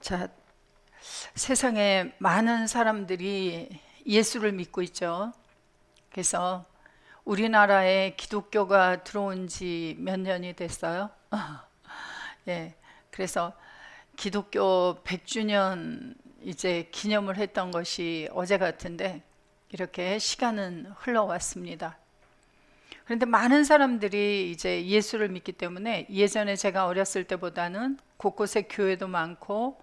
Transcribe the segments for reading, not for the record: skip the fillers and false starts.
자, 세상에 많은 사람들이 예수를 믿고 있죠. 그래서 우리나라에 기독교가 들어온 지 몇 년이 됐어요? 예. 그래서 기독교 100주년 이제 기념을 했던 것이 어제 같은데 이렇게 시간은 흘러왔습니다. 그런데 많은 사람들이 이제 예수를 믿기 때문에 예전에 제가 어렸을 때보다는 곳곳에 교회도 많고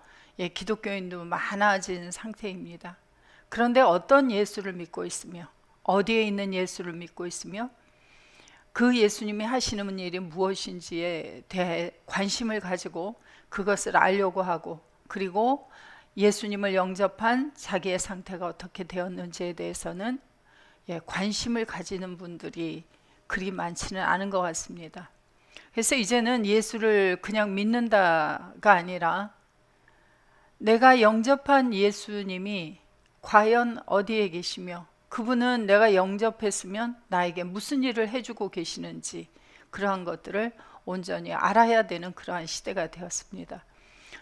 기독교인도 많아진 상태입니다. 그런데 어떤 예수를 믿고 있으며 어디에 있는 예수를 믿고 있으며 그 예수님이 하시는 일이 무엇인지에 대해 관심을 가지고 그것을 알려고 하고, 그리고 예수님을 영접한 자기의 상태가 어떻게 되었는지에 대해서는 관심을 가지는 분들이 그리 많지는 않은 것 같습니다. 그래서 이제는 예수를 그냥 믿는다가 아니라 내가 영접한 예수님이 과연 어디에 계시며 그분은 내가 영접했으면 나에게 무슨 일을 해주고 계시는지, 그러한 것들을 온전히 알아야 되는 그러한 시대가 되었습니다.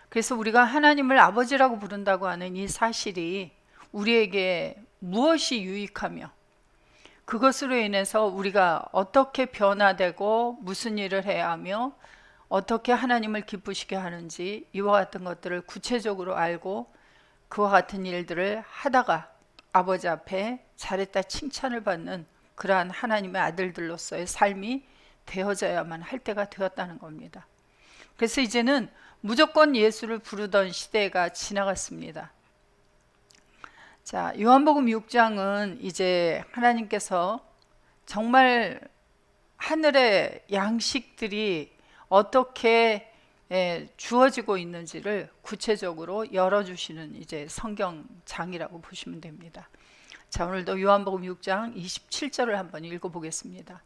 그래서 우리가 하나님을 아버지라고 부른다고 하는 이 사실이 우리에게 무엇이 유익하며 그것으로 인해서 우리가 어떻게 변화되고 무슨 일을 해야 하며 어떻게 하나님을 기쁘시게 하는지, 이와 같은 것들을 구체적으로 알고 그와 같은 일들을 하다가 아버지 앞에 잘했다 칭찬을 받는 그러한 하나님의 아들들로서의 삶이 되어져야만 할 때가 되었다는 겁니다. 그래서 이제는 무조건 예수를 부르던 시대가 지나갔습니다. 자, 요한복음 6장은 이제 하나님께서 정말 하늘의 양식들이 어떻게 주어지고 있는지를 구체적으로 열어주시는 이제 성경장이라고 보시면 됩니다. 자, 오늘도 요한복음 6장 27절을 한번 읽어보겠습니다.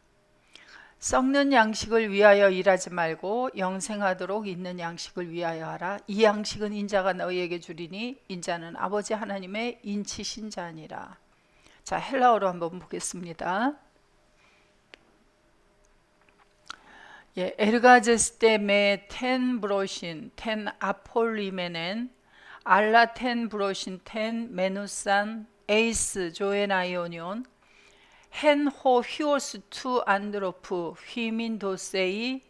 썩는 양식을 위하여 일하지 말고 영생하도록 있는 양식을 위하여 하라. 이 양식은 인자가 너희에게 주리니 인자는 아버지 하나님의 인치신 자니라. 자, 헬라어로 한번 보겠습니다. 에르가제스테 메 텐 브로신 텐 아폴리메넨 알라 텐 브로신 텐 메누산 에이스 조에나이오니온 헨호 휘오스 투 안드로프 휘민도세이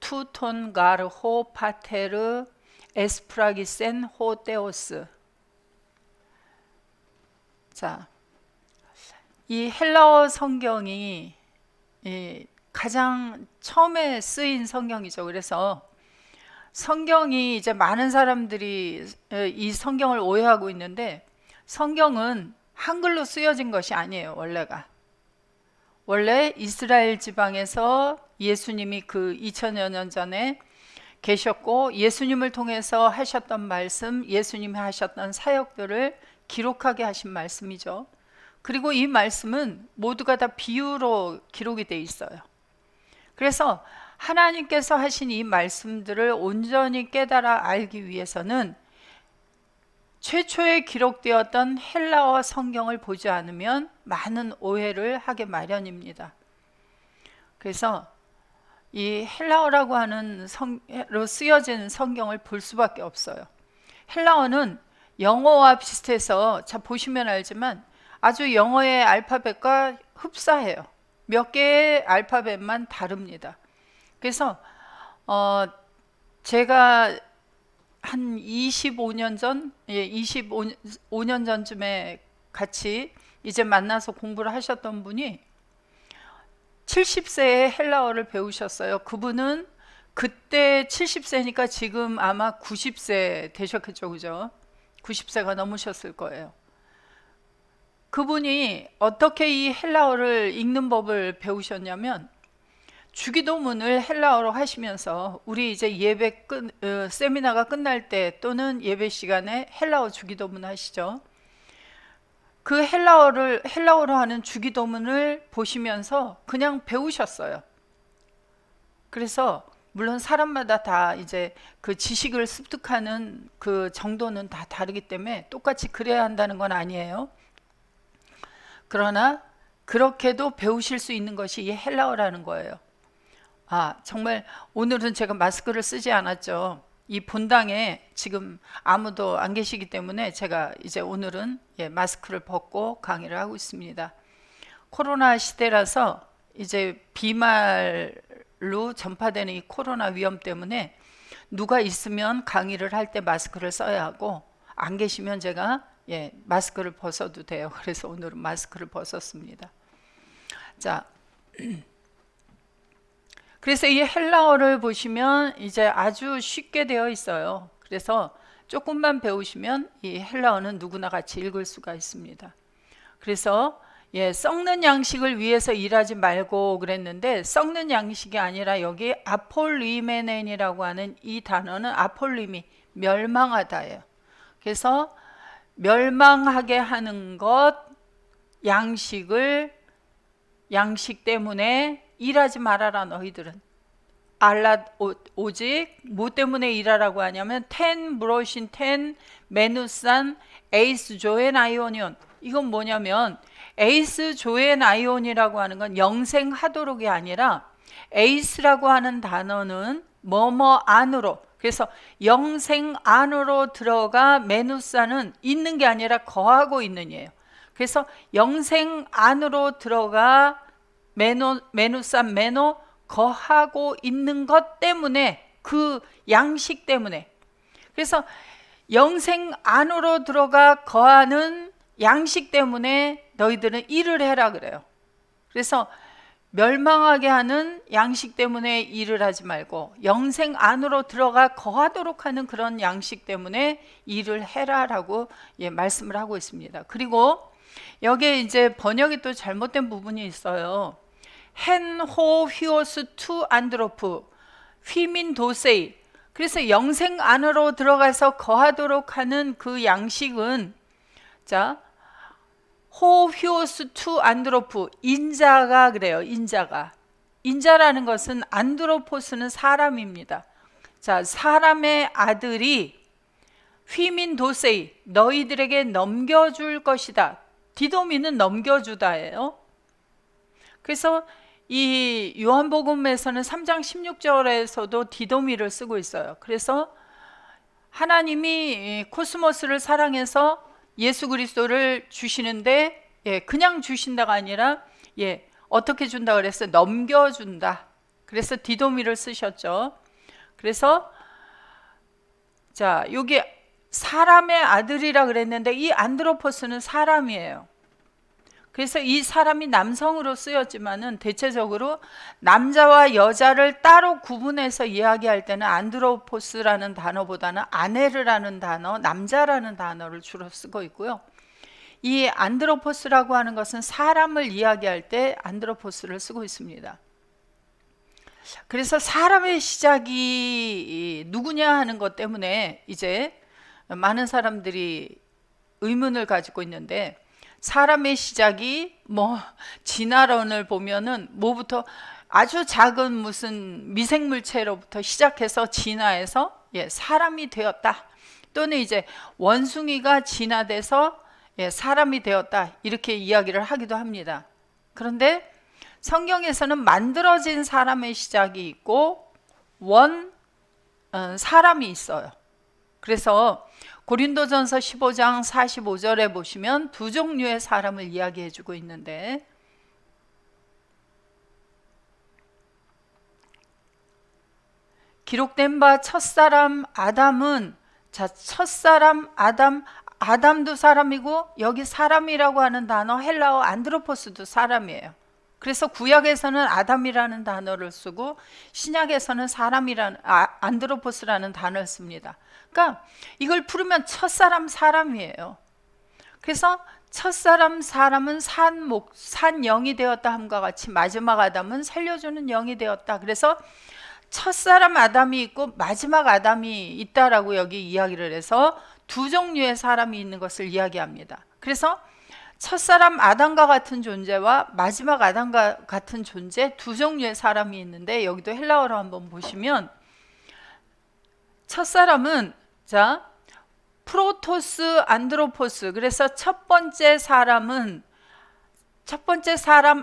투톤 가르호 파테르 에스프라기센 호테오스. 자, 이 헬라어 성경이 가장 처음에 쓰인 성경이죠. 그래서 성경이 이제 많은 사람들이 이 성경을 오해하고 있는데, 성경은 한글로 쓰여진 것이 아니에요. 원래 이스라엘 지방에서 예수님이 그 2000여 년 전에 계셨고 예수님을 통해서 하셨던 말씀, 예수님이 하셨던 사역들을 기록하게 하신 말씀이죠. 그리고 이 말씀은 모두가 다 비유로 기록이 돼 있어요. 그래서 하나님께서 하신 이 말씀들을 온전히 깨달아 알기 위해서는 최초에 기록되었던 헬라어 성경을 보지 않으면 많은 오해를 하게 마련입니다. 그래서 이 헬라어라고 하는 성로 쓰여진 성경을 볼 수밖에 없어요. 헬라어는 영어와 비슷해서 자 보시면 알지만 아주 영어의 알파벳과 흡사해요. 몇 개의 알파벳만 다릅니다. 그래서 제가 한 25년 전, 25년 전쯤에 같이 이제 만나서 공부를 하셨던 분이 70세에 헬라어를 배우셨어요. 그분은 그때 70세니까 지금 아마 90세 되셨겠죠, 그죠? 90세가 넘으셨을 거예요. 그분이 어떻게 이 헬라어를 읽는 법을 배우셨냐면, 주기도문을 헬라어로 하시면서 우리 이제 예배 세미나가 끝날 때 또는 예배 시간에 헬라어 주기도문 하시죠. 그 헬라어로 하는 주기도문을 보시면서 그냥 배우셨어요. 그래서 물론 사람마다 다 이제 그 지식을 습득하는 그 정도는 다 다르기 때문에 똑같이 그래야 한다는 건 아니에요. 그러나 그렇게도 배우실 수 있는 것이 이 헬라어라는 거예요. 정말 오늘은 제가 마스크를 쓰지 않았죠. 이 본당에 지금 아무도 안 계시기 때문에 제가 이제 오늘은 마스크를 벗고 강의를 하고 있습니다. 코로나 시대라서 이제 비말로 전파되는 이 코로나 위험 때문에 누가 있으면 강의를 할 때 마스크를 써야 하고, 안 계시면 제가 마스크를 벗어도 돼요. 그래서 오늘은 마스크를 벗었습니다. 자, 그래서 이 헬라어를 보시면 이제 아주 쉽게 되어 있어요. 그래서 조금만 배우시면 이 헬라어는 누구나 같이 읽을 수가 있습니다. 그래서 썩는 양식을 위해서 일하지 말고 그랬는데, 썩는 양식이 아니라 여기 아폴리메넨이라고 하는 이 단어는 아폴리미, 멸망하다예요. 그래서 멸망하게 하는 것, 양식 때문에 일하지 말아라 너희들은. 오직 뭐 때문에 일하라고 하냐면 텐 브로신 텐 메누산 에이스 조엔 아이오니온. 이건 뭐냐면 에이스 조엔 아이온이라고 하는 건 영생하도록이 아니라, 에이스라고 하는 단어는 뭐뭐 안으로, 그래서 영생 안으로 들어가, 메누사는 있는 게 아니라 거하고 있는 이에요. 그래서 영생 안으로 들어가, 메누사 메노, 거하고 있는 것 때문에, 그 양식 때문에. 그래서 영생 안으로 들어가 거하는 양식 때문에 너희들은 일을 해라 그래요. 그래서 멸망하게 하는 양식 때문에 일을 하지 말고, 영생 안으로 들어가 거하도록 하는 그런 양식 때문에 일을 해라라고 말씀을 하고 있습니다. 그리고 여기에 이제 번역이 또 잘못된 부분이 있어요. 헨호 휘오스 투 안드로프 휘민 도세이. 그래서 영생 안으로 들어가서 거하도록 하는 그 양식은, 자, 호휘오스 투 안드로프, 인자가 그래요. 인자라는 것은, 안드로포스는 사람입니다. 자, 사람의 아들이 휘민 도세이, 너희들에게 넘겨줄 것이다. 디도미는 넘겨주다예요. 그래서 이 요한복음에서는 3장 16절에서도 디도미를 쓰고 있어요. 그래서 하나님이 코스모스를 사랑해서 예수 그리스도를 주시는데, 그냥 주신다가 아니라 어떻게 준다 그랬어요? 넘겨준다. 그래서 디도미를 쓰셨죠. 그래서 자, 여기 사람의 아들이라 그랬는데 이 안드로포스는 사람이에요. 그래서 이 사람이 남성으로 쓰였지만은 대체적으로 남자와 여자를 따로 구분해서 이야기할 때는 안드로포스라는 단어보다는 아네르라는 단어, 남자라는 단어를 주로 쓰고 있고요. 이 안드로포스라고 하는 것은 사람을 이야기할 때 안드로포스를 쓰고 있습니다. 그래서 사람의 시작이 누구냐 하는 것 때문에 이제 많은 사람들이 의문을 가지고 있는데, 사람의 시작이 진화론을 보면은 뭐부터, 아주 작은 무슨 미생물체로부터 시작해서 진화해서 사람이 되었다, 또는 이제 원숭이가 진화돼서 사람이 되었다, 이렇게 이야기를 하기도 합니다. 그런데 성경에서는 만들어진 사람의 시작이 있고 사람이 있어요. 그래서 고린도전서 15장 45절에 보시면 두 종류의 사람을 이야기해 주고 있는데, 기록된 바 첫사람 아담은, 자, 첫사람 아담도 사람이고, 여기 사람이라고 하는 단어 헬라어 안드로포스도 사람이에요. 그래서 구약에서는 아담이라는 단어를 쓰고 신약에서는 안드로포스라는 단어를 씁니다. 그러니까 이걸 풀으면 첫사람 사람이에요. 그래서 첫사람 사람은 산 영이 되었다 함과 같이 마지막 아담은 살려주는 영이 되었다. 그래서 첫사람 아담이 있고 마지막 아담이 있다라고 여기 이야기를 해서 두 종류의 사람이 있는 것을 이야기합니다. 그래서 첫사람 아담과 같은 존재와 마지막 아담과 같은 존재, 두 종류의 사람이 있는데, 여기도 헬라어로 한번 보시면 첫사람은, 자, 프로토스 안드로포스. 그래서 첫 번째 사람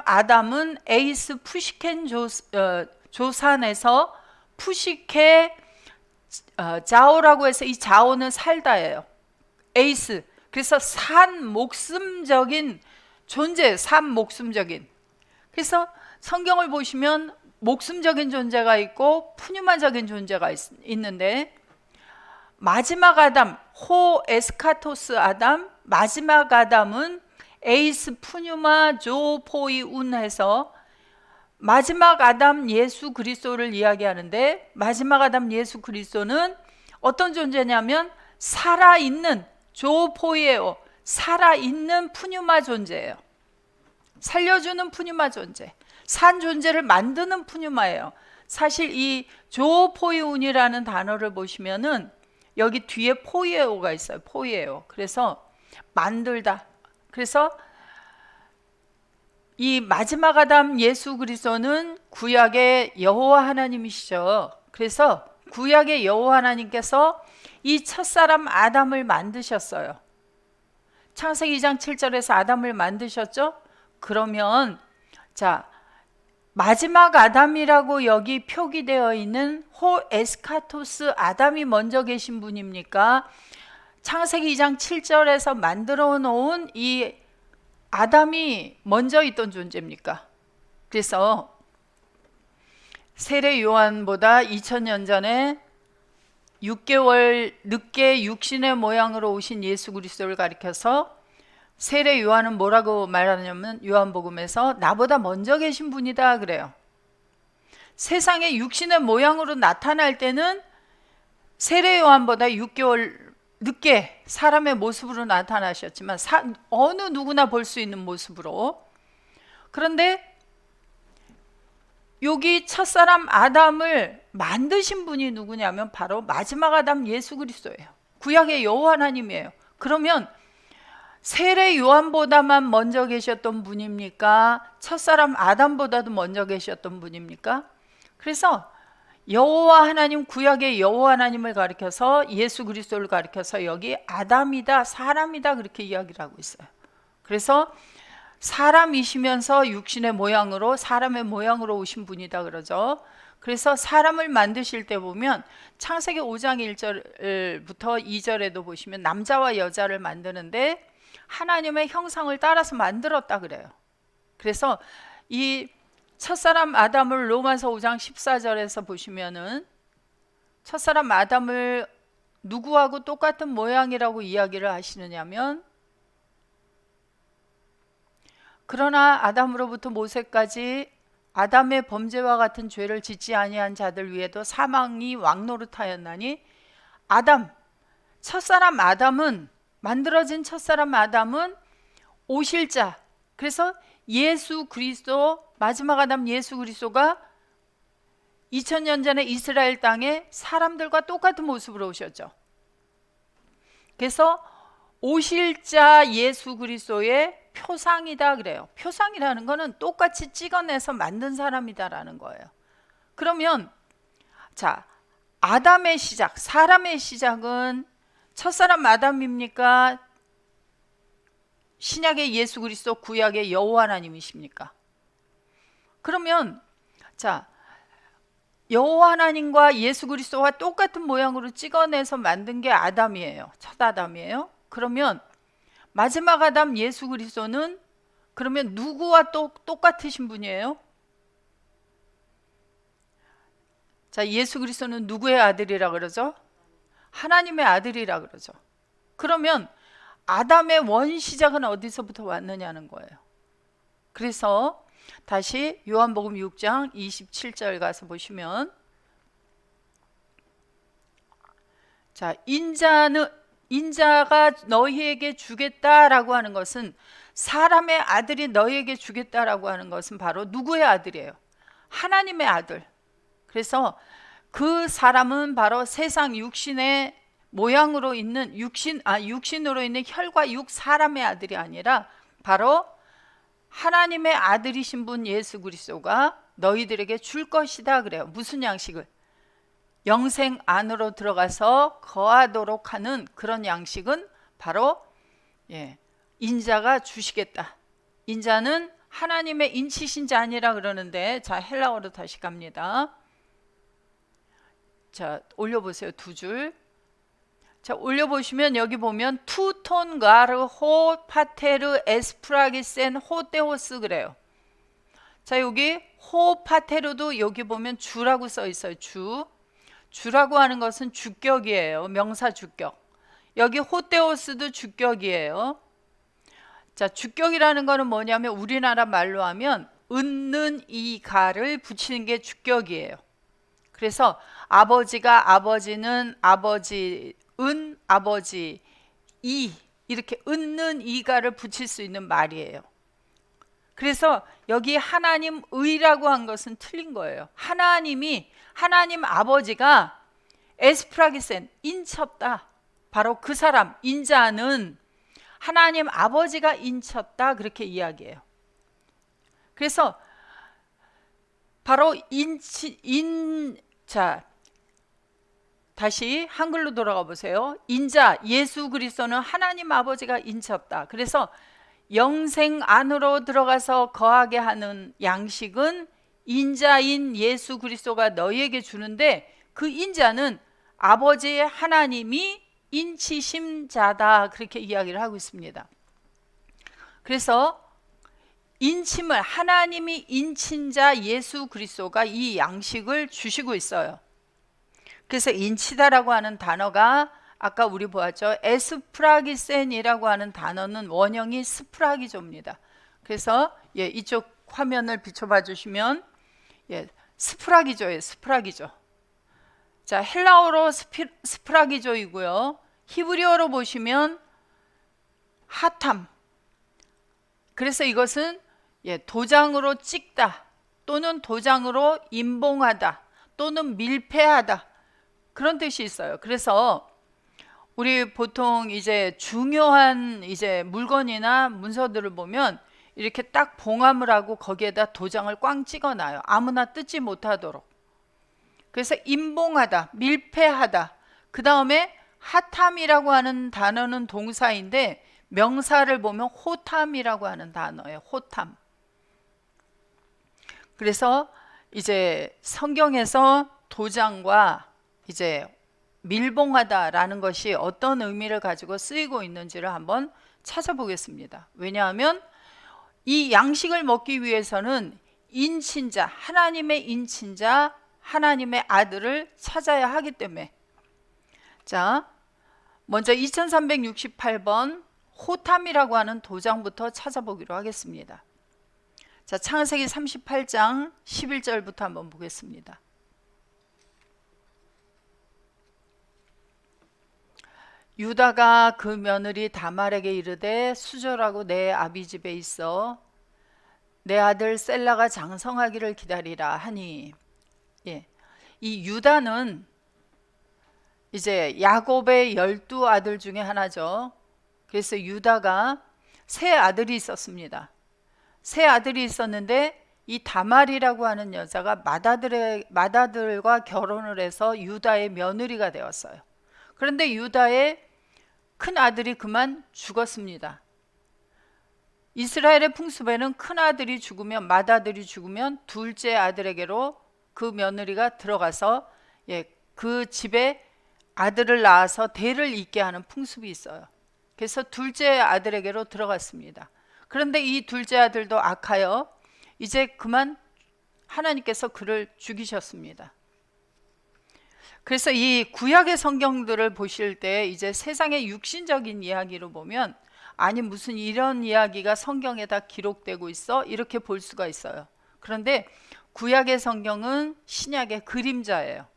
아담은 에이스 푸시켄 조산에서 푸시케 자오라고 해서 이 자오는 살다예요. 에이스. 그래서 산 목숨적인 존재, 산 목숨적인. 그래서 성경을 보시면 목숨적인 존재가 있고 푸뉴마적인 존재가 있는데, 마지막 아담, 호 에스카토스 아담, 마지막 아담은 에이스 푸뉴마 조 포이 운 해서 마지막 아담 예수 그리스도를 이야기하는데, 마지막 아담 예수 그리스도는 어떤 존재냐면 살아있는 조포이에요. 살아있는 푸뉴마 존재예요. 살려주는 푸뉴마 존재, 산 존재를 만드는 푸뉴마예요. 사실 이 조포이운이라는 단어를 보시면은 여기 뒤에 포이에오가 있어요. 포이에오. 그래서 만들다. 그래서 이 마지막 아담 예수 그리스도는 구약의 여호와 하나님이시죠. 그래서 구약의 여호와 하나님께서 이 첫사람 아담을 만드셨어요. 창세기 2장 7절에서 아담을 만드셨죠. 그러면 자, 마지막 아담이라고 여기 표기되어 있는 호 에스카토스 아담이 먼저 계신 분입니까? 창세기 2장 7절에서 만들어 놓은 이 아담이 먼저 있던 존재입니까? 그래서 세례 요한보다 2000년 전에 6개월 늦게 육신의 모양으로 오신 예수 그리스도를 가리켜서 세례 요한은 뭐라고 말하냐면, 요한복음에서 나보다 먼저 계신 분이다 그래요. 세상에 육신의 모양으로 나타날 때는 세례 요한보다 6개월 늦게 사람의 모습으로 나타나셨지만 어느 누구나 볼 수 있는 모습으로. 그런데 여기 첫사람 아담을 만드신 분이 누구냐면 바로 마지막 아담 예수 그리스도예요. 구약의 여호와 하나님이에요. 그러면 세례 요한보다만 먼저 계셨던 분입니까? 첫사람 아담보다도 먼저 계셨던 분입니까? 그래서 여호와 하나님, 구약의 여호와 하나님을 가리켜서 예수 그리스도를 가리켜서 여기 아담이다, 사람이다 그렇게 이야기를 하고 있어요. 그래서 사람이시면서 육신의 모양으로, 사람의 모양으로 오신 분이다 그러죠. 그래서 사람을 만드실 때 보면 창세기 5장 1절부터 2절에도 보시면 남자와 여자를 만드는데 하나님의 형상을 따라서 만들었다 그래요. 그래서 이 첫사람 아담을 로마서 5장 14절에서 보시면은 첫사람 아담을 누구하고 똑같은 모양이라고 이야기를 하시느냐면, 그러나 아담으로부터 모세까지 아담의 범죄와 같은 죄를 짓지 아니한 자들 위에도 사망이 왕노릇하였나니, 아담, 첫사람 아담은, 만들어진 첫사람 아담은 오실 자, 그래서 예수 그리스도, 마지막 아담 예수 그리스도가 2000년 전에 이스라엘 땅에 사람들과 똑같은 모습으로 오셨죠. 그래서 오실 자 예수 그리스도의 표상이다 그래요. 표상이라는 거는 똑같이 찍어내서 만든 사람이다라는 거예요. 그러면 자, 아담의 시작, 사람의 시작은 첫사람 아담입니까? 신약의 예수 그리스도, 구약의 여호와 하나님이십니까? 그러면 자, 여호와 하나님과 예수 그리스도와 똑같은 모양으로 찍어내서 만든 게 아담이에요. 첫 아담이에요. 그러면 마지막 아담 예수 그리스도는 그러면 누구와 똑같으신 분이에요? 자, 예수 그리스도는 누구의 아들이라 그러죠? 하나님의 아들이라 그러죠. 그러면 아담의 원 시작은 어디서부터 왔느냐는 거예요. 그래서 다시 요한복음 6장 27절 가서 보시면, 자, 인자가 너희에게 주겠다라고 하는 것은, 사람의 아들이 너희에게 주겠다라고 하는 것은 바로 누구의 아들이에요? 하나님의 아들. 그래서 그 사람은 바로 세상 육신의 모양으로 있는 육신으로 있는 혈과 육 사람의 아들이 아니라 바로 하나님의 아들이신 분 예수 그리스도가 너희들에게 줄 것이다 그래요. 무슨 양식을? 영생 안으로 들어가서 거하도록 하는 그런 양식은 바로 인자가 주시겠다. 인자는 하나님의 인치신 자 아니라 그러는데, 자, 헬라어로 다시 갑니다. 자, 올려보세요. 두 줄. 자, 올려보시면 여기 보면 투톤 가르 호 파테르 에스프라기센 호테호스 그래요. 자, 여기 호 파테르도 여기 보면 주라고 써 있어요. 주라고 하는 것은 주격이에요. 명사 주격. 여기 호테오스도 주격이에요. 자, 주격이라는 거는 뭐냐면 우리나라 말로 하면 은는 이 가를 붙이는 게 주격이에요. 그래서 아버지가 아버지는 아버지 은 아버지 이 이렇게 은는 이가를 붙일 수 있는 말이에요. 그래서 여기 하나님 의라고 한 것은 틀린 거예요. 하나님 아버지가 에스프라기센 인쳤다. 바로 그 사람 인자는 하나님 아버지가 인쳤다 그렇게 이야기해요. 그래서 바로 자, 다시 한글로 돌아가 보세요. 인자 예수 그리스도는 하나님 아버지가 인쳤다. 그래서 영생 안으로 들어가서 거하게 하는 양식은 인자인 예수 그리스도가 너희에게 주는데 그 인자는 아버지 하나님이 인치심 자다 그렇게 이야기를 하고 있습니다. 그래서 인침을 하나님이 인친 자 예수 그리스도가 이 양식을 주시고 있어요. 그래서 인치다라고 하는 단어가 아까 우리 보았죠. 에스프라기센이라고 하는 단어는 원형이 스프라기조입니다. 그래서 이쪽 화면을 비춰봐 주시면 스프라기조예요. 스프라기조. 자, 헬라어로 스프라기조이고요. 히브리어로 보시면 하탐. 그래서 이것은 도장으로 찍다 또는 도장으로 임봉하다 또는 밀폐하다 그런 뜻이 있어요. 그래서 우리 보통 이제 중요한 이제 물건이나 문서들을 보면 이렇게 딱 봉함을 하고 거기에다 도장을 꽝 찍어놔요. 아무나 뜯지 못하도록. 그래서 임봉하다, 밀폐하다. 그 다음에 하탐이라고 하는 단어는 동사인데 명사를 보면 호탐이라고 하는 단어예요. 호탐. 그래서 이제 성경에서 도장과 이제 밀봉하다라는 것이 어떤 의미를 가지고 쓰이고 있는지를 한번 찾아보겠습니다. 왜냐하면 이 양식을 먹기 위해서는 인친자, 하나님의 인친자, 하나님의 아들을 찾아야 하기 때문에. 자, 먼저 2368번 호탐이라고 하는 도장부터 찾아보기로 하겠습니다. 자, 창세기 38장 11절부터 한번 보겠습니다. 유다가 그 며느리 다말에게 이르되 수절하고 내 아비 집에 있어 내 아들 셀라가 장성하기를 기다리라 하니, 이 유다는 이제 야곱의 12 아들 중에 하나죠. 그래서 유다가 세 아들이 있었습니다. 세 아들이 있었는데 이 다말이라고 하는 여자가 맏아들과 결혼을 해서 유다의 며느리가 되었어요. 그런데 유다의 큰 아들이 그만 죽었습니다. 이스라엘의 풍습에는 큰 아들이 죽으면 맏아들이 죽으면 둘째 아들에게로 그 며느리가 들어가서 그 집에 아들을 낳아서 대를 잇게 하는 풍습이 있어요. 그래서 둘째 아들에게로 들어갔습니다. 그런데 이 둘째 아들도 악하여 이제 그만 하나님께서 그를 죽이셨습니다. 그래서 이 구약의 성경들을 보실 때 이제 세상의 육신적인 이야기로 보면 아니 무슨 이런 이야기가 성경에 다 기록되고 있어? 이렇게 볼 수가 있어요. 그런데 구약의 성경은 신약의 그림자예요.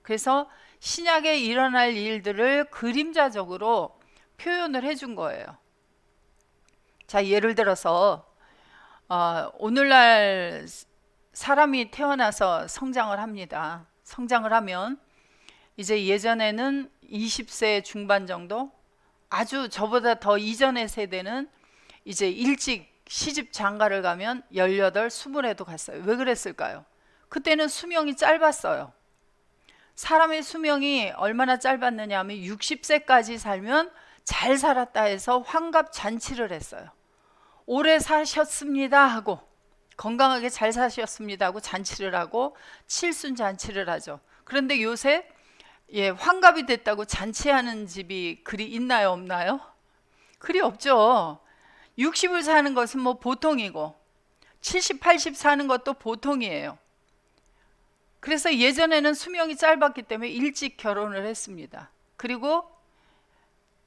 그래서 신약에 일어날 일들을 그림자적으로 표현을 해준 거예요. 자, 예를 들어서 오늘날 사람이 태어나서 성장을 합니다. 성장을 하면 이제 예전에는 20세 중반 정도, 아주 저보다 더 이전의 세대는 이제 일찍 시집 장가를 가면 18, 20에도 갔어요. 왜 그랬을까요? 그때는 수명이 짧았어요. 사람의 수명이 얼마나 짧았느냐 하면 60세까지 살면 잘 살았다 해서 환갑 잔치를 했어요. 오래 사셨습니다 하고, 건강하게 잘 사셨습니다 하고 잔치를 하고 칠순 잔치를 하죠. 그런데 요새 예, 환갑이 됐다고 잔치하는 집이 그리 있나요, 없나요? 그리 없죠. 60을 사는 것은 뭐 보통이고 70, 80 사는 것도 보통이에요. 그래서 예전에는 수명이 짧았기 때문에 일찍 결혼을 했습니다. 그리고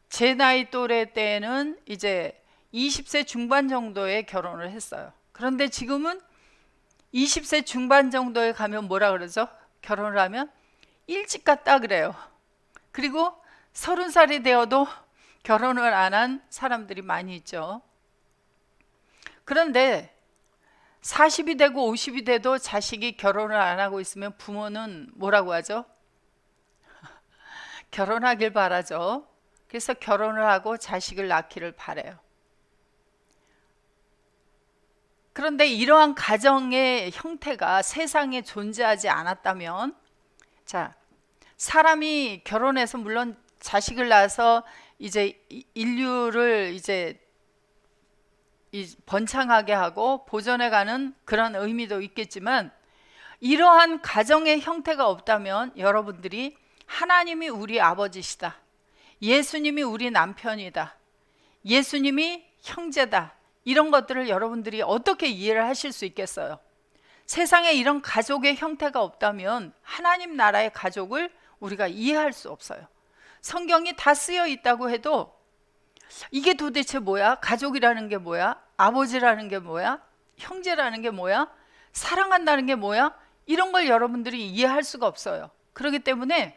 제 나이 또래 때는 이제 20세 중반 정도에 결혼을 했어요. 그런데 지금은 20세 중반 정도에 가면 뭐라 그러죠? 결혼을 하면 일찍 갔다 그래요. 그리고 30살이 되어도 결혼을 안 한 사람들이 많이 있죠. 그런데 40이 되고 50이 돼도 자식이 결혼을 안 하고 있으면 부모는 뭐라고 하죠? 결혼하길 바라죠. 그래서 결혼을 하고 자식을 낳기를 바라요. 그런데 이러한 가정의 형태가 세상에 존재하지 않았다면, 자, 사람이 결혼해서 물론 자식을 낳아서 이제 인류를 이제 번창하게 하고 보존해가는 그런 의미도 있겠지만, 이러한 가정의 형태가 없다면 여러분들이 하나님이 우리 아버지시다, 예수님이 우리 남편이다, 예수님이 형제다, 이런 것들을 여러분들이 어떻게 이해를 하실 수 있겠어요? 세상에 이런 가족의 형태가 없다면 하나님 나라의 가족을 우리가 이해할 수 없어요. 성경이 다 쓰여 있다고 해도 이게 도대체 뭐야? 가족이라는 게 뭐야? 아버지라는 게 뭐야? 형제라는 게 뭐야? 사랑한다는 게 뭐야? 이런 걸 여러분들이 이해할 수가 없어요. 그렇기 때문에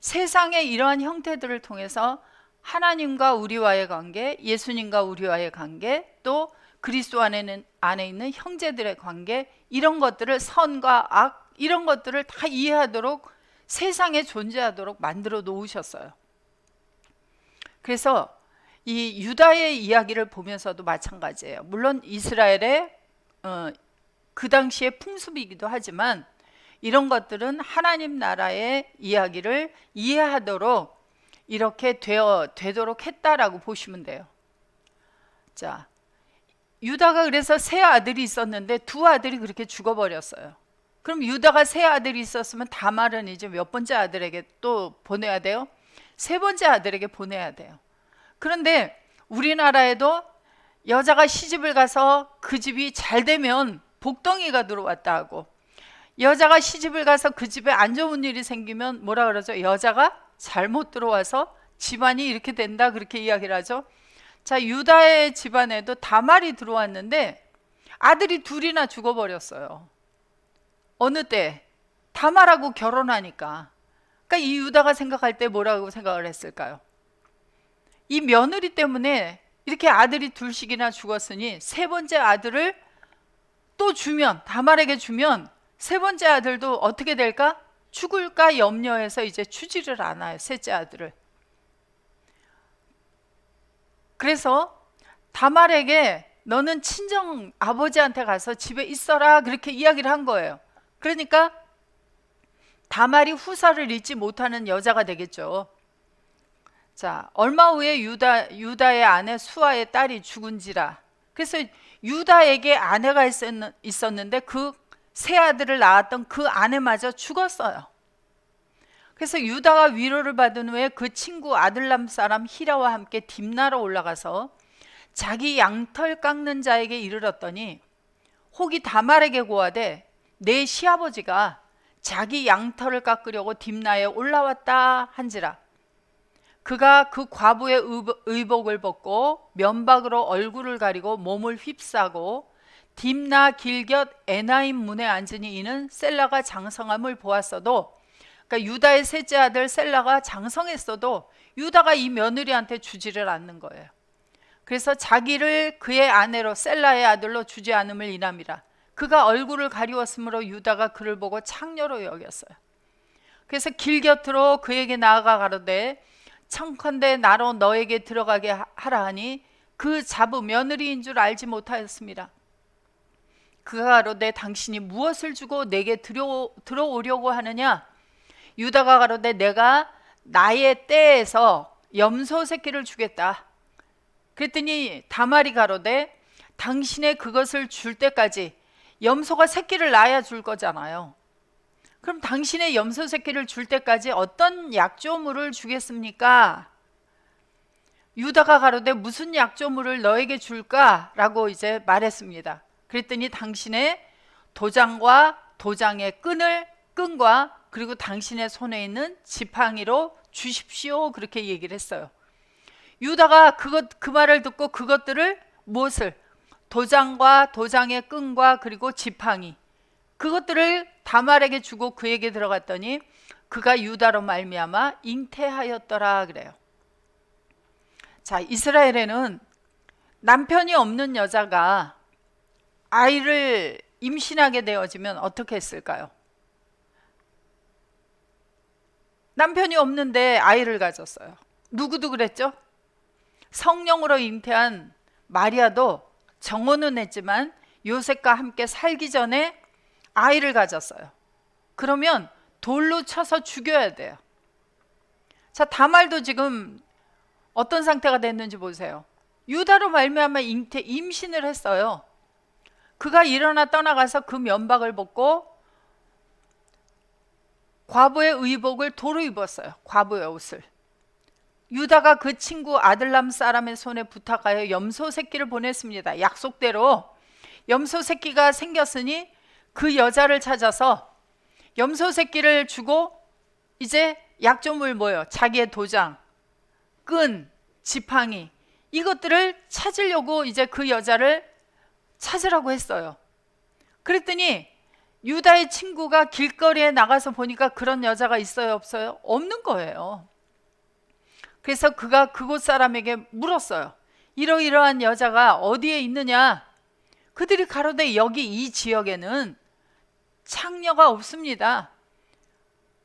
세상의 이러한 형태들을 통해서 하나님과 우리와의 관계, 예수님과 우리와의 관계, 또 그리스도 안에 있는 형제들의 관계, 이런 것들을 선과 악, 이런 것들을 다 이해하도록 세상에 존재하도록 만들어 놓으셨어요. 그래서 이 유다의 이야기를 보면서도 마찬가지예요. 물론 이스라엘의 그 당시의 풍습이기도 하지만 이런 것들은 하나님 나라의 이야기를 이해하도록 이렇게 되도록 했다라고 보시면 돼요. 자, 유다가 그래서 세 아들이 있었는데 두 아들이 그렇게 죽어버렸어요. 그럼 유다가 세 아들이 있었으면 다말은 이제 몇 번째 아들에게 또 보내야 돼요? 세 번째 아들에게 보내야 돼요. 그런데 우리나라에도 여자가 시집을 가서 그 집이 잘 되면 복덩이가 들어왔다 하고, 여자가 시집을 가서 그 집에 안 좋은 일이 생기면 뭐라 그러죠? 여자가 잘못 들어와서 집안이 이렇게 된다, 그렇게 이야기를 하죠. 자, 유다의 집안에도 다말이 들어왔는데 아들이 둘이나 죽어버렸어요. 어느 때? 다말하고 결혼하니까. 그러니까 이 유다가 생각할 때 뭐라고 생각을 했을까요? 이 며느리 때문에 이렇게 아들이 둘씩이나 죽었으니 세 번째 아들을 또 주면, 다말에게 주면 세 번째 아들도 어떻게 될까? 죽을까 염려해서 이제 주지를 않아요, 셋째 아들을. 그래서 다말에게 너는 친정 아버지한테 가서 집에 있어라, 그렇게 이야기를 한 거예요. 그러니까 다말이 후사를 잊지 못하는 여자가 되겠죠. 자, 얼마 후에 유다의 아내 수아의 딸이 죽은지라. 그래서 유다에게 아내가 있었는데 그 세 아들을 낳았던 그 아내마저 죽었어요. 그래서 유다가 위로를 받은 후에 그 친구 아들람 사람 히라와 함께 딥나로 올라가서 자기 양털 깎는 자에게 이르렀더니, 혹이 다말에게 고하되 내 시아버지가 자기 양털을 깎으려고 딥나에 올라왔다 한지라. 그가 그 과부의 의복을 벗고 면박으로 얼굴을 가리고 몸을 휩싸고 딥나 길곁 에나임 문에 앉으니 이는 셀라가 장성함을 보았어도, 그러니까 유다의 셋째 아들 셀라가 장성했어도 유다가 이 며느리한테 주지를 않는 거예요. 그래서 자기를 그의 아내로 셀라의 아들로 주지 않음을 인함이라. 그가 얼굴을 가리웠으므로 유다가 그를 보고 창녀로 여겼어요. 그래서 길곁으로 그에게 나아가 가로되 청컨대 나로 너에게 들어가게 하라 하니 그 자부 며느리인 줄 알지 못하였습니다. 그가 가로되 당신이 무엇을 주고 내게 들어오려고 하느냐? 유다가 가로되 내가 나의 때에서 염소 새끼를 주겠다. 그랬더니 다말이 가로되 당신의 그것을 줄 때까지 염소가 새끼를 낳아야 줄 거잖아요. 그럼 당신의 염소 새끼를 줄 때까지 어떤 약조물을 주겠습니까? 유다가 가로되 무슨 약조물을 너에게 줄까? 라고 이제 말했습니다. 그랬더니 당신의 도장과 도장의 끈과 그리고 당신의 손에 있는 지팡이로 주십시오. 그렇게 얘기를 했어요. 유다가 그 말을 듣고 그것들을 무엇을? 도장과 도장의 끈과 그리고 지팡이, 그것들을 다말에게 주고 그에게 들어갔더니 그가 유다로 말미암아 잉태하였더라 그래요. 자, 이스라엘에는 남편이 없는 여자가 아이를 임신하게 되어지면 어떻게 했을까요? 남편이 없는데 아이를 가졌어요. 누구도 그랬죠? 성령으로 잉태한 마리아도 정혼은 했지만 요셉과 함께 살기 전에 아이를 가졌어요. 그러면 돌로 쳐서 죽여야 돼요. 자, 다말도 지금 어떤 상태가 됐는지 보세요. 유다로 말미암아 임신을 했어요. 그가 일어나 떠나가서 그 면박을 벗고 과부의 의복을 도로 입었어요. 과부의 옷을. 유다가 그 친구 아들람 사람의 손에 부탁하여 염소 새끼를 보냈습니다. 약속대로 염소 새끼가 생겼으니 그 여자를 찾아서 염소 새끼를 주고 이제 약조물 뭐예요? 자기의 도장, 끈, 지팡이, 이것들을 찾으려고 이제 그 여자를 찾으라고 했어요. 그랬더니 유다의 친구가 길거리에 나가서 보니까 그런 여자가 있어요, 없어요? 없는 거예요. 그래서 그가 그곳 사람에게 물었어요. 이러이러한 여자가 어디에 있느냐? 그들이 가로되 여기 이 지역에는 창녀가 없습니다.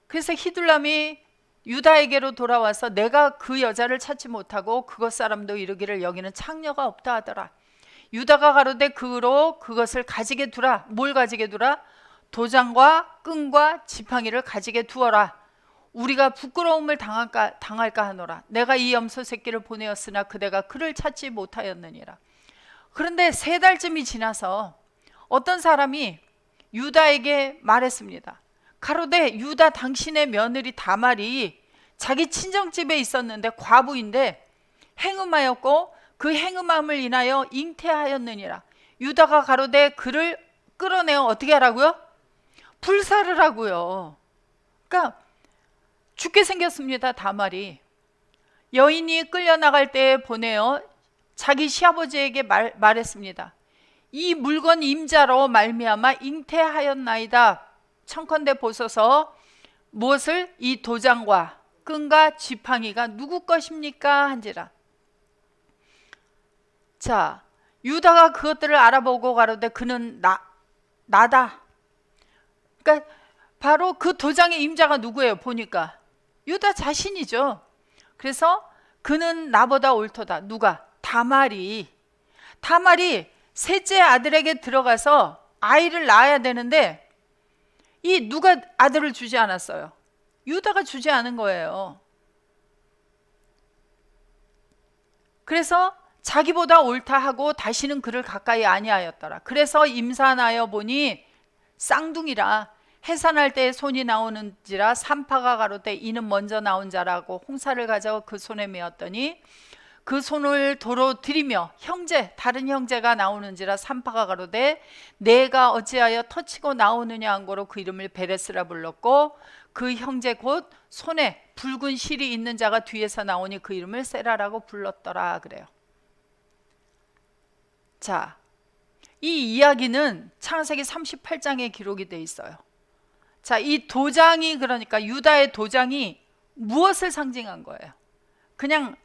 그래서 히둘람이 유다에게로 돌아와서 내가 그 여자를 찾지 못하고 그곳 사람도 이르기를 여기는 창녀가 없다 하더라. 유다가 가로되 그것을 가지게 두라. 뭘 가지게 두라? 도장과 끈과 지팡이를 가지게 두어라. 우리가 부끄러움을 당할까 하노라. 내가 이 염소 새끼를 보내었으나 그대가 그를 찾지 못하였느니라. 그런데 3달쯤이 지나서 어떤 사람이 유다에게 말했습니다. 가로되 유다 당신의 며느리 다말이 자기 친정집에 있었는데 과부인데 행음하였고 그 행음함을 인하여 잉태하였느니라. 유다가 가로되 그를 끌어내어 어떻게 하라고요? 불사를 하고요. 그러니까 죽게 생겼습니다. 다말이. 여인이 끌려나갈 때에 보내어 자기 시아버지에게 말했습니다. 이 물건 임자로 말미암아 잉태하였나이다. 청컨대 보소서 무엇을? 이 도장과 끈과 지팡이가 누구 것입니까? 한지라. 자, 유다가 그것들을 알아보고 가로되 그는 나다. 그러니까 바로 그 도장의 임자가 누구예요? 보니까 유다 자신이죠. 그래서 그는 나보다 옳도다. 누가? 다말이 셋째 아들에게 들어가서 아이를 낳아야 되는데 이 누가 아들을 주지 않았어요? 유다가 주지 않은 거예요. 그래서 자기보다 옳다 하고 다시는 그를 가까이 아니하였더라. 그래서 임산하여 보니 쌍둥이라. 해산할 때에 손이 나오는지라 산파가 가로되 이는 먼저 나온 자라고 홍사를 가져 그 손에 메었더니 그 손을 도로 들이며 다른 형제가 나오는지라 산파가 가로되 내가 어찌하여 터치고 나오느냐 한 거로 그 이름을 베레스라 불렀고 그 형제 곧 손에 붉은 실이 있는 자가 뒤에서 나오니 그 이름을 세라라고 불렀더라 그래요. 자, 이 이야기는 창세기 38장에 기록이 돼 있어요. 자, 이 도장이 그러니까 유다의 도장이 무엇을 상징한 거예요? 그냥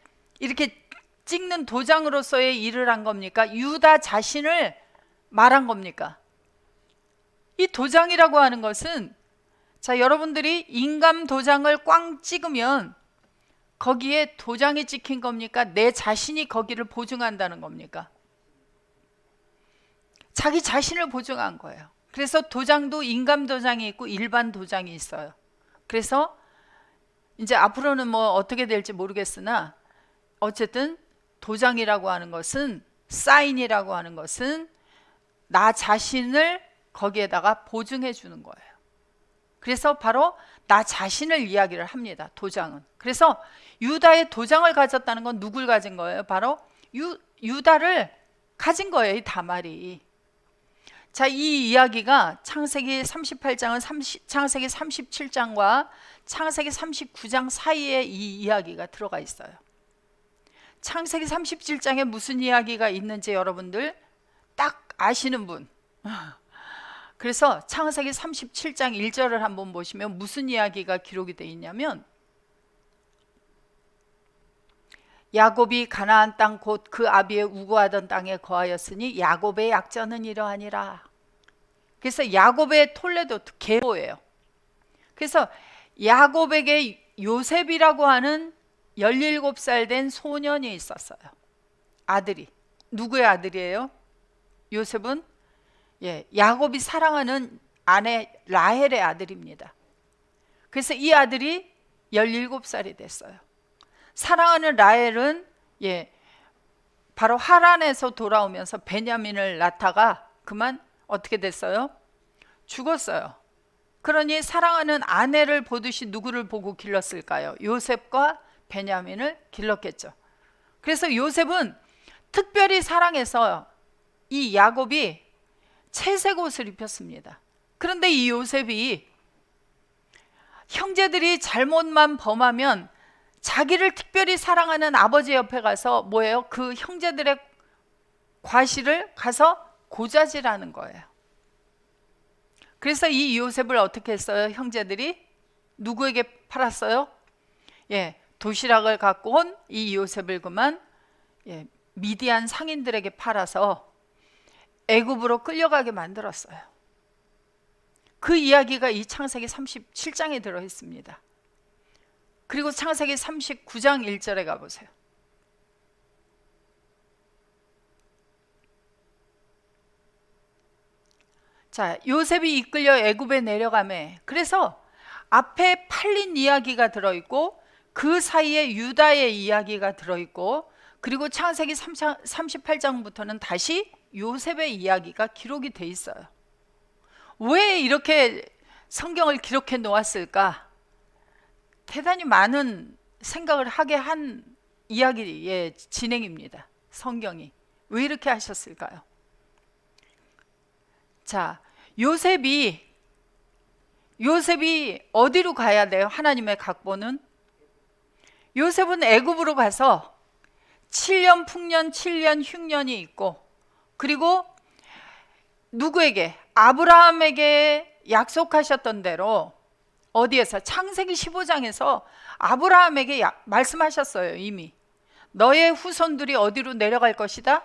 이렇게 찍는 도장으로서의 일을 한 겁니까? 유다 자신을 말한 겁니까? 이 도장이라고 하는 것은 자, 여러분들이 인감 도장을 꽝 찍으면 거기에 도장이 찍힌 겁니까? 내 자신이 거기를 보증한다는 겁니까? 자기 자신을 보증한 거예요. 그래서 도장도 인감 도장이 있고 일반 도장이 있어요. 그래서 이제 앞으로는 뭐 어떻게 될지 모르겠으나 어쨌든 도장이라고 하는 것은 사인이라고 하는 것은 나 자신을 거기에다가 보증해 주는 거예요. 그래서 바로 나 자신을 이야기를 합니다. 도장은. 그래서 유다의 도장을 가졌다는 건 누굴 가진 거예요? 바로 유다를 가진 거예요. 이 다말이. 자, 이 이야기가 창세기 38장은 창세기 37장과 창세기 39장 사이에 이 이야기가 들어가 있어요. 창세기 37장에 무슨 이야기가 있는지 여러분들 딱 아시는 분. 그래서 창세기 37장 1절을 한번 보시면 무슨 이야기가 기록이 되어 있냐면, 야곱이 가나안 땅 곧 그 아비의 우고하던 땅에 거하였으니 야곱의 약전은 이러하니라. 그래서 야곱의 톨레도 계보예요. 그래서 야곱에게 요셉이라고 하는 17살 된 소년이 있었어요. 아들이. 누구의 아들이에요? 요셉은 야곱이 사랑하는 아내 라헬의 아들입니다. 그래서 이 아들이 17살이 됐어요. 사랑하는 라헬은 바로 하란에서 돌아오면서 베냐민을 낳다가 그만 어떻게 됐어요? 죽었어요. 그러니 사랑하는 아내를 보듯이 누구를 보고 길렀을까요? 요셉과 베냐민을 길렀겠죠. 그래서 요셉은 특별히 사랑해서 이 야곱이 채색 옷을 입혔습니다. 그런데 이 요셉이 형제들이 잘못만 범하면 자기를 특별히 사랑하는 아버지 옆에 가서 뭐예요? 그 형제들의 과실을 가서 고자질하는 거예요. 그래서 이 요셉을 어떻게 했어요? 형제들이 누구에게 팔았어요? 도시락을 갖고 온 이 요셉을 그만 미디안 상인들에게 팔아서 애굽으로 끌려가게 만들었어요. 그 이야기가 이 창세기 37장에 들어 있습니다. 그리고 창세기 39장 1절에 가보세요. 자, 요셉이 이끌려 애굽에 내려가매. 그래서 앞에 팔린 이야기가 들어있고 그 사이에 유다의 이야기가 들어있고, 그리고 창세기 38장부터는 다시 요셉의 이야기가 기록이 돼 있어요. 왜 이렇게 성경을 기록해 놓았을까? 대단히 많은 생각을 하게 한 이야기의 진행입니다. 성경이 왜 이렇게 하셨을까요? 자, 요셉이 어디로 가야 돼요? 하나님의 각본은 요셉은 애굽으로 가서 7년 풍년 7년 흉년이 있고, 그리고 누구에게? 아브라함에게 약속하셨던 대로 어디에서? 창세기 15장에서 아브라함에게 말씀하셨어요. 이미 너의 후손들이 어디로 내려갈 것이다?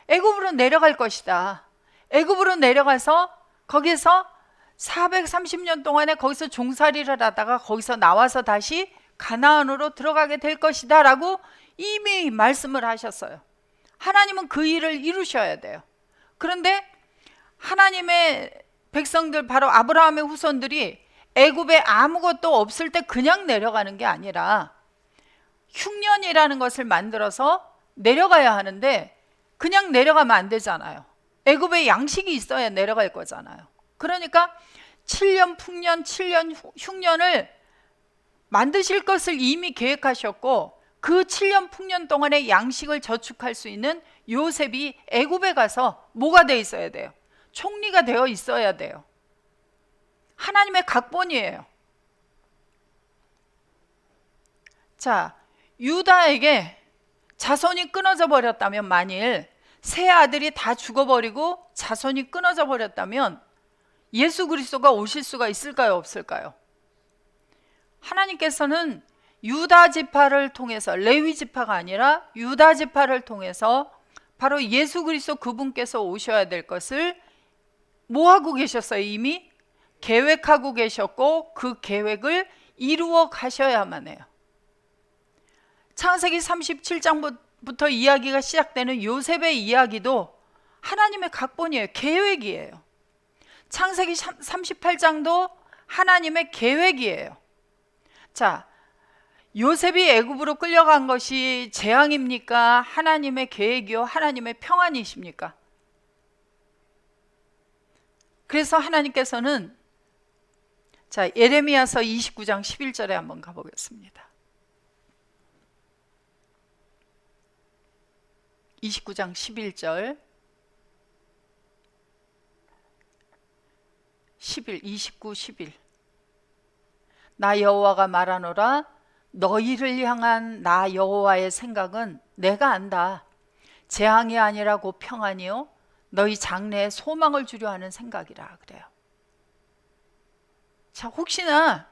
애굽으로 내려갈 것이다. 애굽으로 내려가서 거기서 430년 동안에 거기서 종살이를 하다가 거기서 나와서 다시 가나안으로 들어가게 될 것이다 라고 이미 말씀을 하셨어요. 하나님은 그 일을 이루셔야 돼요. 그런데 하나님의 백성들, 바로 아브라함의 후손들이 애굽에 아무것도 없을 때 그냥 내려가는 게 아니라 흉년이라는 것을 만들어서 내려가야 하는데 그냥 내려가면 안 되잖아요. 애굽에 양식이 있어야 내려갈 거잖아요. 그러니까 7년 풍년 7년 흉년을 만드실 것을 이미 계획하셨고, 그 7년 풍년 동안의 양식을 저축할 수 있는 요셉이 애굽에 가서 뭐가 돼 있어야 돼요? 총리가 되어 있어야 돼요. 하나님의 각본이에요. 자, 유다에게 자손이 끊어져 버렸다면, 만일 세 아들이 다 죽어버리고 자손이 끊어져 버렸다면 예수 그리스도가 오실 수가 있을까요? 없을까요? 하나님께서는 유다 지파를 통해서, 레위 지파가 아니라 유다 지파를 통해서 바로 예수 그리스도 그분께서 오셔야 될 것을 뭐 하고 계셨어요? 이미 계획하고 계셨고 그 계획을 이루어 가셔야만 해요. 창세기 37장부터 이야기가 시작되는 요셉의 이야기도 하나님의 각본이에요. 계획이에요. 창세기 38장도 하나님의 계획이에요. 자, 요셉이 애굽으로 끌려간 것이 재앙입니까? 하나님의 계획이요? 하나님의 평안이십니까? 그래서 하나님께서는 자, 예레미야서 29장 11절에 한번 가보겠습니다. 29장 11절 29, 11. 나 여호와가 말하노라. 너희를 향한 나 여호와의 생각은 내가 안다. 재앙이 아니라고 평안이요 너희 장래에 소망을 주려 하는 생각이라 그래요. 자, 혹시나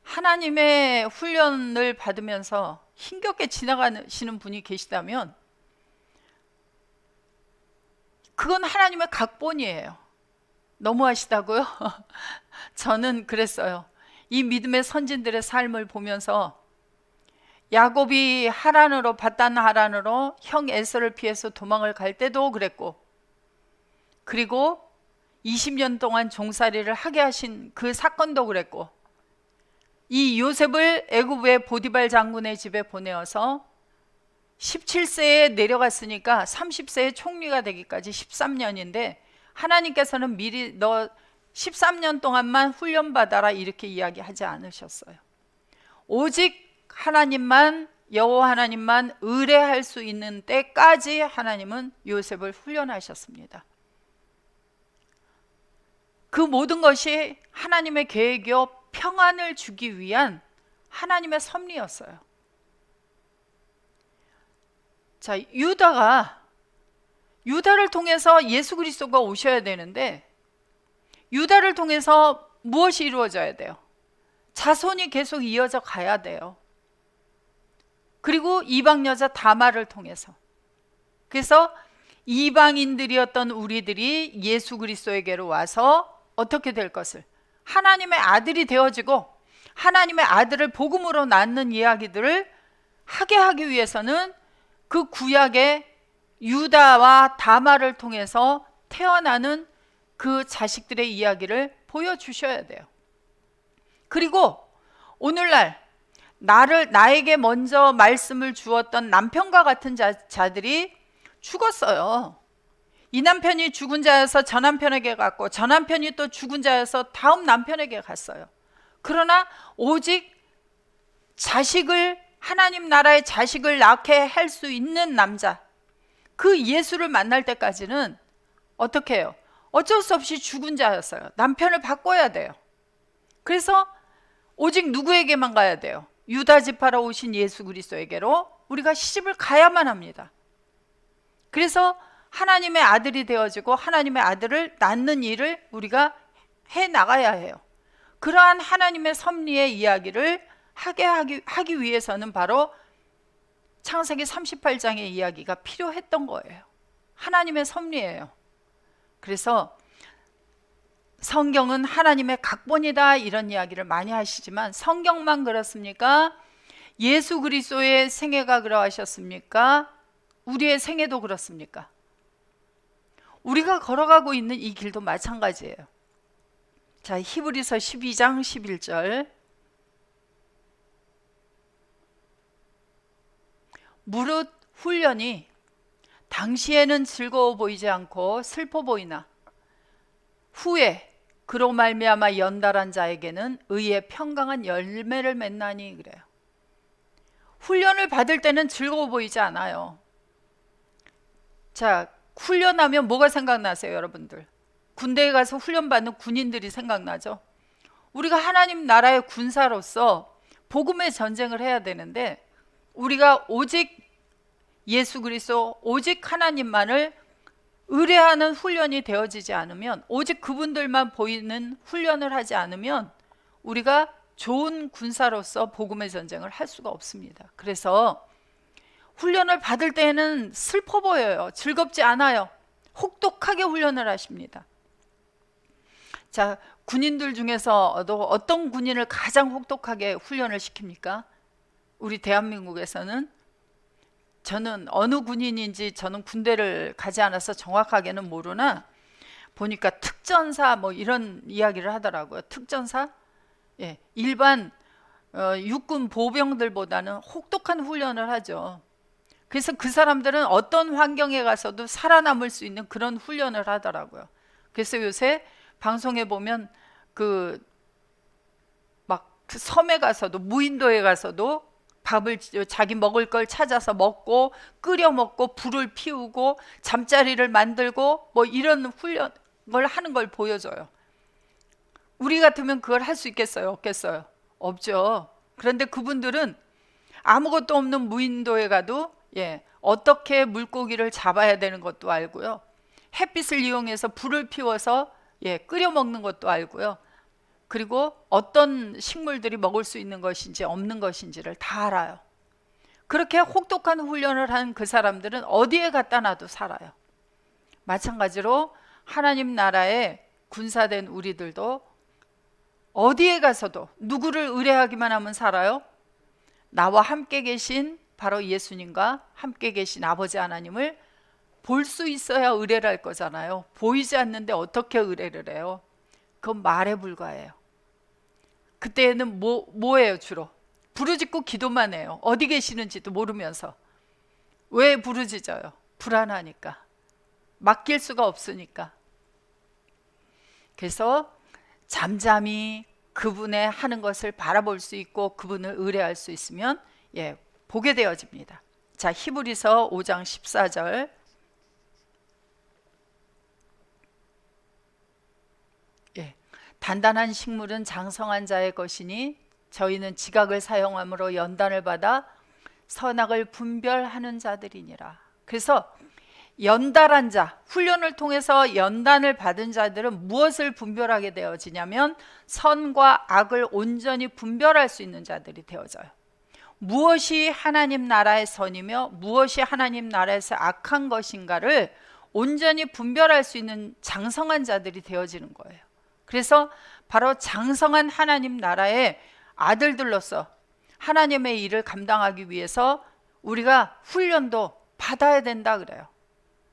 하나님의 훈련을 받으면서 힘겹게 지나가시는 분이 계시다면 그건 하나님의 각본이에요. 너무하시다고요? 저는 그랬어요. 이 믿음의 선진들의 삶을 보면서 야곱이 하란으로 밧단 하란으로 형 에서를 피해서 도망을 갈 때도 그랬고, 그리고 20년 동안 종살이를 하게 하신 그 사건도 그랬고, 이 요셉을 애굽의 보디발 장군의 집에 보내어서 17세에 내려갔으니까 30세에 총리가 되기까지 13년인데 하나님께서는 미리 너 13년 동안만 훈련받아라 이렇게 이야기하지 않으셨어요. 오직 하나님만, 여호와 하나님만 의뢰할 수 있는 때까지 하나님은 요셉을 훈련하셨습니다. 그 모든 것이 하나님의 계획이요 평안을 주기 위한 하나님의 섭리였어요. 자, 유다를 통해서 예수 그리스도가 오셔야 되는데 유다를 통해서 무엇이 이루어져야 돼요? 자손이 계속 이어져 가야 돼요. 그리고 이방 여자 다말을 통해서. 그래서 이방인들이었던 우리들이 예수 그리스도에게로 와서 어떻게 될 것을, 하나님의 아들이 되어지고 하나님의 아들을 복음으로 낳는 이야기들을 하게 하기 위해서는 그 구약의 유다와 다말을 통해서 태어나는 그 자식들의 이야기를 보여주셔야 돼요. 그리고 오늘날 나에게 먼저 말씀을 주었던 남편과 같은 자들이 죽었어요. 이 남편이 죽은 자여서 저 남편에게 갔고 저 남편이 또 죽은 자여서 다음 남편에게 갔어요. 그러나 오직 하나님 나라의 자식을 낳게 할 수 있는 남자, 그 예수를 만날 때까지는 어떻게 해요? 어쩔 수 없이 죽은 자였어요. 남편을 바꿔야 돼요. 그래서 오직 누구에게만 가야 돼요? 유다 지파로 오신 예수 그리스도에게로 우리가 시집을 가야만 합니다. 그래서 하나님의 아들이 되어지고 하나님의 아들을 낳는 일을 우리가 해 나가야 해요. 그러한 하나님의 섭리의 이야기를 하기 위해서는 바로 창세기 38장의 이야기가 필요했던 거예요. 하나님의 섭리예요. 그래서 성경은 하나님의 각본이다 이런 이야기를 많이 하시지만 성경만 그렇습니까? 예수 그리스도의 생애가 그러하셨습니까? 우리의 생애도 그렇습니까? 우리가 걸어가고 있는 이 길도 마찬가지예요. 자, 히브리서 12장 11절. 무릇 훈련이 당시에는 즐거워 보이지 않고 슬퍼 보이나 후에 그로 말미암아 연달한 자에게는 의의 평강한 열매를 맺나니 그래요. 훈련을 받을 때는 즐거워 보이지 않아요. 자, 훈련하면 뭐가 생각나세요, 여러분들? 군대에 가서 훈련받는 군인들이 생각나죠. 우리가 하나님 나라의 군사로서 복음의 전쟁을 해야 되는데 우리가 오직 예수 그리스도, 오직 하나님만을 의뢰하는 훈련이 되어지지 않으면, 오직 그분들만 보이는 훈련을 하지 않으면 우리가 좋은 군사로서 복음의 전쟁을 할 수가 없습니다. 그래서 훈련을 받을 때에는 슬퍼 보여요. 즐겁지 않아요. 혹독하게 훈련을 하십니다. 자, 군인들 중에서도 어떤 군인을 가장 혹독하게 훈련을 시킵니까? 우리 대한민국에서는, 저는 어느 군인인지 저는 군대를 가지 않아서 정확하게는 모르나 보니까 특전사 뭐 이런 이야기를 하더라고요. 특전사? 예, 일반 육군 보병들보다는 혹독한 훈련을 하죠. 그래서 그 사람들은 어떤 환경에 가서도 살아남을 수 있는 그런 훈련을 하더라고요. 그래서 요새 방송에 보면 그 그 섬에 가서도, 무인도에 가서도 밥을 자기 먹을 걸 찾아서 먹고, 끓여 먹고, 불을 피우고, 잠자리를 만들고, 뭐 이런 훈련 걸 하는 걸 보여줘요. 우리 같으면 그걸 할 수 있겠어요? 없겠어요? 없죠. 그런데 그분들은 아무것도 없는 무인도에 가도 어떻게 물고기를 잡아야 되는 것도 알고요. 햇빛을 이용해서 불을 피워서 끓여 먹는 것도 알고요. 그리고 어떤 식물들이 먹을 수 있는 것인지 없는 것인지를 다 알아요. 그렇게 혹독한 훈련을 한 그 사람들은 어디에 갖다 놔도 살아요. 마찬가지로 하나님 나라에 군사된 우리들도 어디에 가서도 누구를 의뢰하기만 하면 살아요? 나와 함께 계신 바로 예수님과 함께 계신 아버지 하나님을 볼 수 있어야 의뢰를 할 거잖아요. 보이지 않는데 어떻게 의뢰를 해요? 그건 말에 불과해요. 그때는 뭐예요 주로? 부르짖고 기도만 해요. 어디 계시는지도 모르면서. 왜 부르짖어요? 불안하니까. 맡길 수가 없으니까. 그래서 잠잠히 그분의 하는 것을 바라볼 수 있고 그분을 의뢰할 수 있으면 보게 되어집니다. 자, 히브리서 5장 14절. 단단한 식물은 장성한 자의 것이니 저희는 지각을 사용함으로 연단을 받아 선악을 분별하는 자들이니라. 그래서 연달한 자, 훈련을 통해서 연단을 받은 자들은 무엇을 분별하게 되어지냐면 선과 악을 온전히 분별할 수 있는 자들이 되어져요. 무엇이 하나님 나라의 선이며 무엇이 하나님 나라에서 악한 것인가를 온전히 분별할 수 있는 장성한 자들이 되어지는 거예요. 그래서 바로 장성한 하나님 나라의 아들들로서 하나님의 일을 감당하기 위해서 우리가 훈련도 받아야 된다 그래요.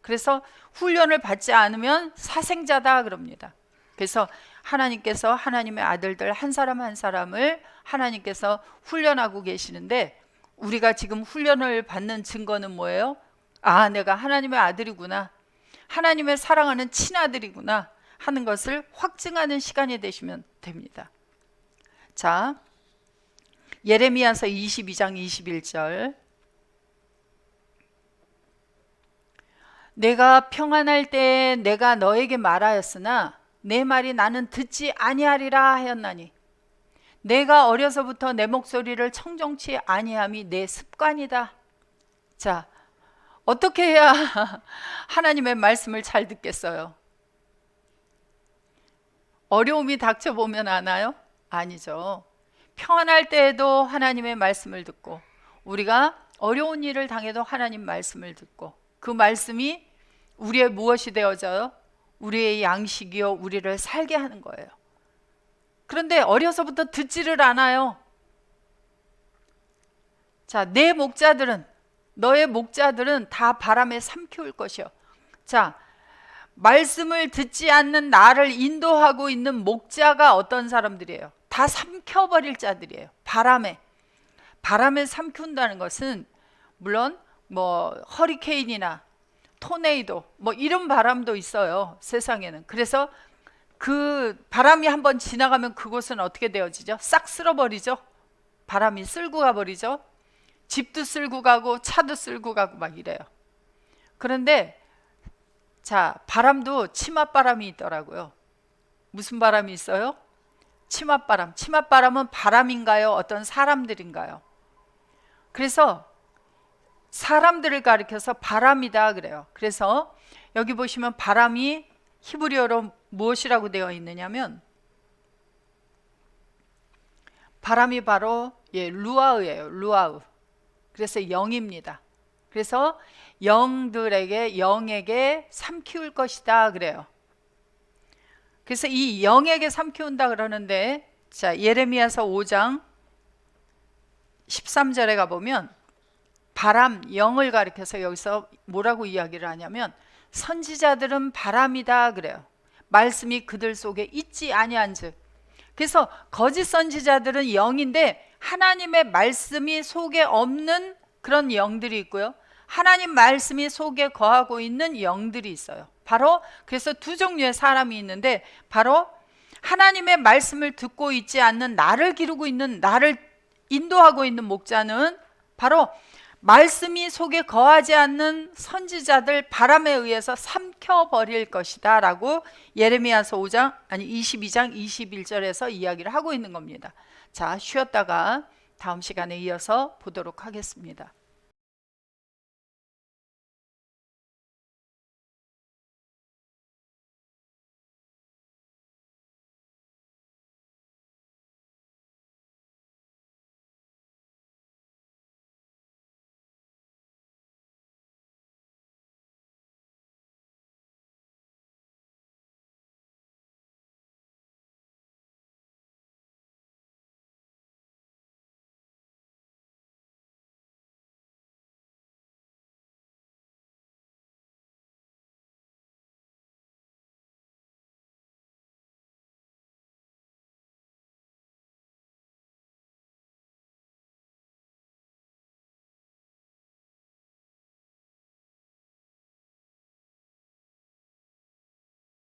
그래서 훈련을 받지 않으면 사생자다 그럽니다. 그래서 하나님께서 하나님의 아들들 한 사람 한 사람을 하나님께서 훈련하고 계시는데 우리가 지금 훈련을 받는 증거는 뭐예요? 아, 내가 하나님의 아들이구나, 하나님의 사랑하는 친아들이구나 하는 것을 확증하는 시간이 되시면 됩니다. 자, 예레미야서 22장 21절. 내가 평안할 때에 내가 너에게 말하였으나 내 말이 나는 듣지 아니하리라 하였나니 내가 어려서부터 내 목소리를 청정치 아니함이 내 습관이다. 자, 어떻게 해야 하나님의 말씀을 잘 듣겠어요? 어려움이 닥쳐보면 아나요? 아니죠. 평안할 때에도 하나님의 말씀을 듣고 우리가 어려운 일을 당해도 하나님 말씀을 듣고 그 말씀이 우리의 무엇이 되어져요? 우리의 양식이요 우리를 살게 하는 거예요. 그런데 어려서부터 듣지를 않아요. 자, 내 목자들은, 너의 목자들은 다 바람에 삼키울 것이요. 자, 말씀을 듣지 않는 나를 인도하고 있는 목자가 어떤 사람들이에요? 다 삼켜버릴 자들이에요. 바람에 삼키운다는 것은 물론 뭐 허리케인이나 토네이도 뭐 이런 바람도 있어요, 세상에는. 그래서 그 바람이 한번 지나가면 그곳은 어떻게 되어지죠? 싹 쓸어버리죠. 바람이 쓸고 가버리죠. 집도 쓸고 가고 차도 쓸고 가고 막 이래요. 그런데 자, 바람도 치맛바람이 있더라고요. 무슨 바람이 있어요? 치맛바람. 치맛바람은 바람인가요? 어떤 사람들인가요? 그래서 사람들을 가리켜서 바람이다 그래요. 그래서 여기 보시면 바람이 히브리어로 무엇이라고 되어 있느냐면 바람이 바로 루아우예요. 루아우. 그래서 영입니다. 그래서 영에게 삼키울 것이다 그래요. 그래서 이 영에게 삼키운다 그러는데, 자, 예레미야서 5장 13절에 가보면 바람, 영을 가리켜서 여기서 뭐라고 이야기를 하냐면 선지자들은 바람이다 그래요. 말씀이 그들 속에 있지 아니한즉. 그래서 거짓 선지자들은 영인데 하나님의 말씀이 속에 없는 그런 영들이 있고요, 하나님 말씀이 속에 거하고 있는 영들이 있어요. 바로 그래서 두 종류의 사람이 있는데 바로 하나님의 말씀을 듣고 있지 않는 나를 기르고 있는, 나를 인도하고 있는 목자는 바로 말씀이 속에 거하지 않는 선지자들 바람에 의해서 삼켜버릴 것이다 라고 예레미야서 22장 21절에서 이야기를 하고 있는 겁니다. 자, 쉬었다가 다음 시간에 이어서 보도록 하겠습니다.